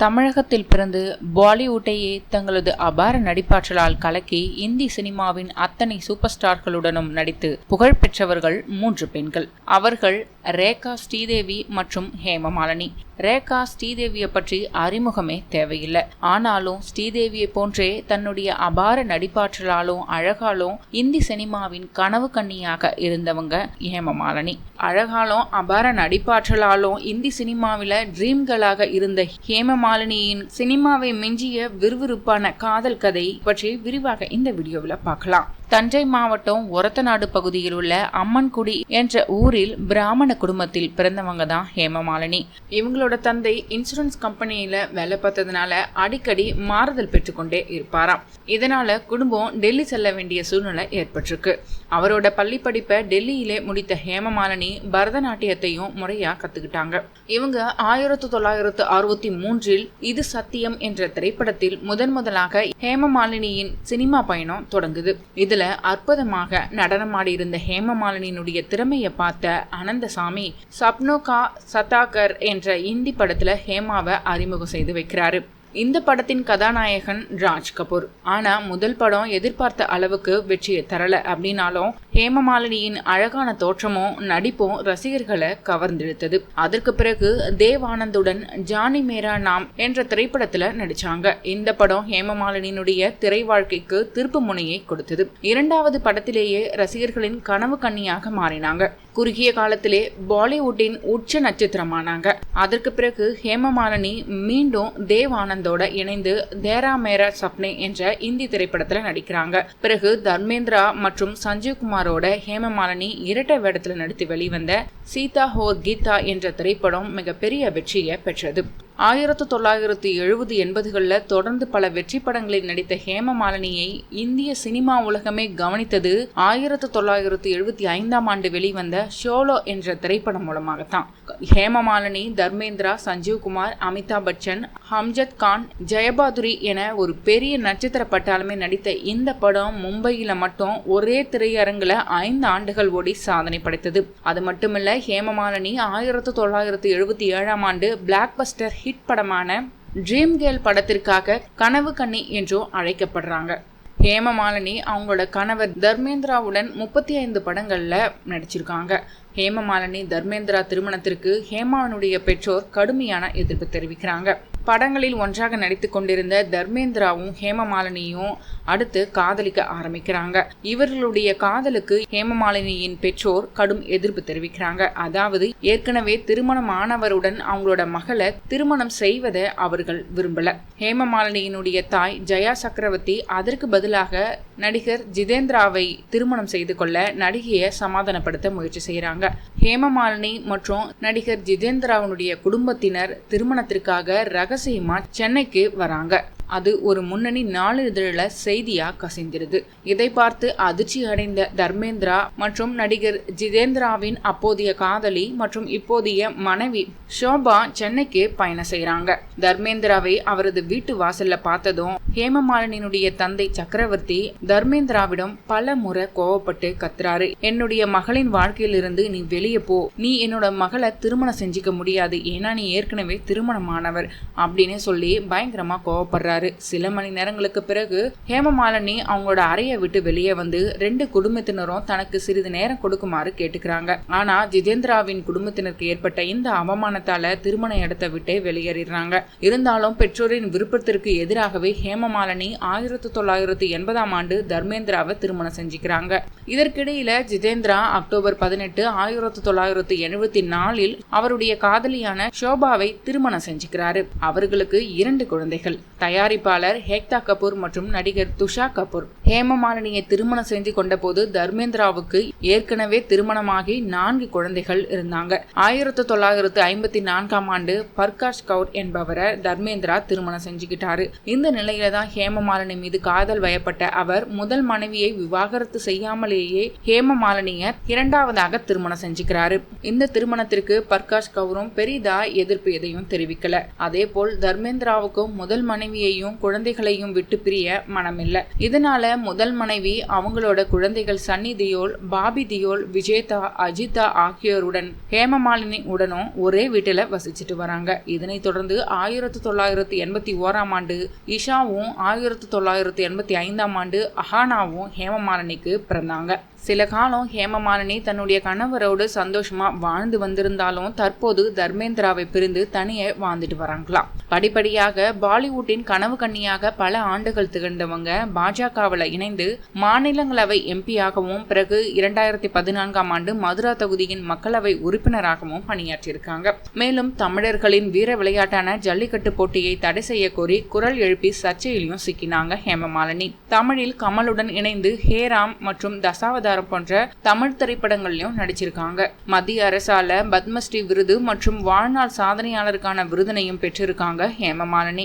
தமிழகத்தில் பிறந்து பாலிவுட்டையே தங்களது அபார நடிப்பாற்றலால் கலக்கி இந்தி சினிமாவின் அத்தனை சூப்பர் ஸ்டார்களுடனும் நடித்து புகழ் பெற்றவர்கள் 3 பெண்கள். அவர்கள் ரேகா ஸ்ரீதேவி மற்றும் ஹேமமாலினி. ரேகா ஸ்ரீதேவியை பற்றி அறிமுகமே தேவையில்லை. ஆனாலும் ஸ்ரீதேவியை போன்றே தன்னுடைய அபார நடிப்பாற்றலாலும் அழகாலும் இந்தி சினிமாவின் கனவு கன்னியாக இருந்தவங்க ஹேமமாலினி. அழகாலும் அபார நடிப்பாற்றலாலும் இந்தி சினிமாவில ட்ரீம்களாக இருந்த ஹேமமாலினியின் சினிமாவை மிஞ்சிய விறுவிறுப்பான காதல் கதை பற்றி விரிவாக இந்த வீடியோவில் பார்க்கலாம். தஞ்சை மாவட்டம் ஒரத்தநாடு பகுதியில் உள்ள அம்மன்குடி என்ற ஊரில் பிராமண குடும்பத்தில் பிறந்தவங்க தான் ஹேமமாலினி. இவங்களோட தந்தை இன்சூரன்ஸ் கம்பெனியில வேலை பார்த்ததுனால அடிக்கடி மாறுதல் பெற்றுக்கொண்டே இருப்பாராம். இதனால குடும்பம் டெல்லி செல்ல வேண்டிய சூழ்நிலை ஏற்பட்டிருக்கு. அவரோட பள்ளி படிப்பை டெல்லியிலே முடித்த ஹேமமாலினி பரதநாட்டியத்தையும் முறையா கத்துக்கிட்டாங்க. இவங்க 1963 இது சத்தியம் என்ற திரைப்படத்தில் முதலாக ஹேமமாலினியின் சினிமா பயணம் தொடங்குது. இதுல அற்புதமாக நடனமாடி இருந்த ஹேமமாலினியினுடைய திறமையை பார்த்த அனந்தசாமி சப்னோ கா சதாகர் என்ற இந்தி படத்துல ஹேமாவை அறிமுகம் செய்து வைக்கிறாரு. இந்த படத்தின் கதாநாயகன் ராஜ் கபூர். ஆனா முதல் படம் எதிர்பார்த்த அளவுக்கு வெற்றியை தரல அப்படின்னாலும் ஹேமமாலினியின் அழகான தோற்றமும் நடிப்பும் ரசிகர்களை கவர்ந்தெடுத்தது. அதற்கு பிறகு தேவ் ஆனந்துடன் ஜானி மேரா நாம் என்ற திரைப்படத்துல நடிச்சாங்க. இந்த படம் ஹேமமாலினியினுடைய திரை வாழ்க்கைக்கு திருப்பு முனையை கொடுத்தது. 2வது படத்திலேயே ரசிகர்களின் கனவு கன்னியாக மாறினாங்க. குறுகிய காலத்திலே பாலிவுட்டின் உச்ச நட்சத்திரமானாங்க. அதற்கு பிறகு ஹேமமாலினி மீண்டும் தேவ் ஆனந்தோட இணைந்து தேரா மேரா சப்னே என்ற இந்தி திரைப்படத்துல நடிக்கிறாங்க. பிறகு தர்மேந்திரா மற்றும் சஞ்சீவ் குமாரோட ஹேமமாலினி இரட்டை வேடத்துல நடித்து வெளிவந்த சீதா ஹோர் கீதா என்ற திரைப்படம் மிகப்பெரிய வெற்றியை பெற்றது. 1970-80களில் தொடர்ந்து பல வெற்றி படங்களில் நடித்த ஹேமமாலினியை இந்திய சினிமா உலகமே கவனித்தது 1975ஆம் ஆண்டு வெளிவந்த ஷோலோ என்ற திரைப்படம் மூலமாகத்தான். ஹேமமாலினி, தர்மேந்திரா, சஞ்சீவ் குமார், அமிதாப் பச்சன், அம்ஜத் கான், ஜெயபாதுரி என ஒரு பெரிய நட்சத்திர பட்டாளமே நடித்த இந்த படம் மும்பையில மட்டும் ஒரே திரையரங்குல 5 ஆண்டுகள் ஓடி சாதனை படைத்தது. அது மட்டுமல்ல, ஹேமமாலினி 1977ஆம் ஆண்டு பிளாக் பஸ்டர் ஹிட் படமான ட்ரீம் கேர்ள் படத்திற்காக கனவு கன்னி என்றும் அழைக்கப்படுறாங்க. ஹேமமாலினி அவங்களோட கணவர் தர்மேந்திராவுடன் 35 படங்கள்ல நடிச்சிருக்காங்க. ஹேமமாலினி தர்மேந்திரா திருமணத்திற்கு ஹேமாவினுடைய பெற்றோர் கடுமையான எதிர்ப்பு தெரிவிக்கிறாங்க. படங்களில் ஒன்றாக நடித்து கொண்டிருந்த தர்மேந்திராவும் ஹேமமாலினியும் அடுத்து காதலிக்க ஆரம்பிக்கிறாங்க. இவர்களுடைய காதலுக்கு ஹேமமாலினியின் பெற்றோர் கடும் எதிர்ப்பு தெரிவிக்கிறாங்க. அதாவது ஏற்கனவே திருமணம் ஆனவருடன் அவங்களோட மகளை திருமணம் செய்வதை அவர்கள் விரும்பல. ஹேமமாலினியினுடைய தாய் ஜெயா சக்கரவர்த்தி அதற்கு பதிலாக நடிகர் ஜிதேந்திராவை திருமணம் செய்து கொள்ள நடிகையை சமாதானப்படுத்த முயற்சி செய்யறாங்க. ஹேமமாலினி மற்றும் நடிகர் ஜிதேந்திராவுடைய குடும்பத்தினர் திருமணத்திற்காக ரகசியமா சென்னைக்கு வராங்க. அது ஒரு முன்னணி நாளிதழில் செய்தியா கசிந்திருது. இதை பார்த்து அதிர்ச்சி அடைந்த தர்மேந்திரா மற்றும் நடிகர் ஜிதேந்திராவின் அப்போதைய காதலி மற்றும் இப்போதைய மனைவி ஷோபா சென்னைக்கு பயணம் செய்யறாங்க. தர்மேந்திராவை அவரது வீட்டு வாசல்ல பார்த்ததும் ஹேமமாலினியினுடைய தந்தை சக்கரவர்த்தி தர்மேந்திராவிடம் பல முறை கோவப்பட்டு கத்துறாரு. என்னுடைய மகளின் வாழ்க்கையிலிருந்து நீ வெளியே போ, நீ என்னோட மகளை திருமணம் செஞ்சுக்க முடியாது, ஏன்னா நீ ஏற்கனவே திருமணமானவர் அப்படின்னு சொல்லி பயங்கரமா கோவப்படுறாரு. சில மணி நேரங்களுக்கு பிறகு ஹேமமாலினி அவங்களோட அறையை விட்டு வெளியே வந்து 2 குடும்பத்தினரும் தனக்கு சிறிது நேரம் கொடுக்குமாறு கேட்டுக்கிறாங்க. ஆனா ஜிதேந்திராவின் குடும்பத்தினருக்கு ஏற்பட்ட இந்த அவமானத்தால திருமண இடத்தை விட்டே வெளியேறாங்க. இருந்தாலும் பெற்றோரின் விருப்பத்திற்கு எதிராகவே ஹேமமாலினி 1980ஆம் ஆண்டு தர்மேந்திராவை திருமணம் செஞ்சுக்கிறாங்க. இதற்கிடையில ஜிதேந்திரா அக்டோபர் 18, 1974 அவருடைய காதலியான ஷோபாவை திருமணம் செஞ்சுக்கிறாரு. அவர்களுக்கு 2 குழந்தைகள். தயாரிப்பாளர் ஹேக்தா கபூர் மற்றும் நடிகர் துஷா கபூர். ஹேமமாலினியை திருமணம் செய்து கொண்ட போது தர்மேந்திராவுக்கு ஏற்கனவே திருமணமாகி 4 குழந்தைகள் இருந்தாங்க. 1954ஆம் ஆண்டு பர்காஷ் கவுர் என்பவரை தர்மேந்திரா திருமணம் செஞ்சுக்கிட்டாரு. இந்த நிலையில தான் ஹேமமாலினி மீது காதல் வயப்பட்ட அவர் முதல் மனைவியை விவாகரத்து செய்யாமலேயே ஹேமமாலினியை 2வதாக திருமணம் செஞ்சுக்கிறாரு. இந்த திருமணத்திற்கு பர்காஷ் கவுரும் பெரிதா எதிர்ப்பு எதையும் தெரிவிக்கல. அதே போல் தர்மேந்திராவுக்கும் முதல் மனைவியை மனைவியையும் குழந்தைகளையும் விட்டு பிரிய மனமில்லை. இதனால முதல் மனைவி அவங்களோட குழந்தைகள் சன்னி தியோல், பாபி தியோல், விஜேதா, அஜிதா ஆகியோருடன் ஹேமமாலினி உடனும் ஒரே வீட்டில் வசிச்சுட்டு வராங்க. இதனைத் தொடர்ந்து 1981ஆம் ஆண்டு இஷாவும் 1985ஆம் ஆண்டு அஹானாவும் ஹேமமாலினிக்கு பிறந்தாங்க. சில காலம் ஹேமமாலினி தன்னுடைய கணவரோடு சந்தோஷமா வாழ்ந்து வந்திருந்தாலும் தற்போது தர்மேந்திராவை பிரிந்து தனியே வாழ்ந்துட்டு வராங்களாம். படிப்படியாக பாலிவுட்டின் கனவு கன்னியாக பல ஆண்டுகள் திகழ்ந்தவங்க பாஜகவில் இணைந்து மாநிலங்களவை எம்பியாகவும் பிறகு 2014ஆம் ஆண்டு மதுரா தொகுதியின் மக்களவை உறுப்பினராகவும் பணியாற்றியிருக்காங்க. மேலும் தமிழர்களின் வீர விளையாட்டான ஜல்லிக்கட்டு போட்டியை தடை செய்ய கோரி குரல் எழுப்பி சர்ச்சையிலும் சிக்கினாங்க ஹேமமாலினி. தமிழில் கமலுடன் இணைந்து ஹேராம் மற்றும் தசாவதாரம் போன்ற தமிழ் திரைப்படங்களையும் நடிச்சிருக்காங்க. மத்திய அரசால பத்மஸ்ரீ விருது மற்றும் வாழ்நாள் சாதனையாளருக்கான விருதினையும் பெற்றிருக்காங்க ஹேமமாலினி.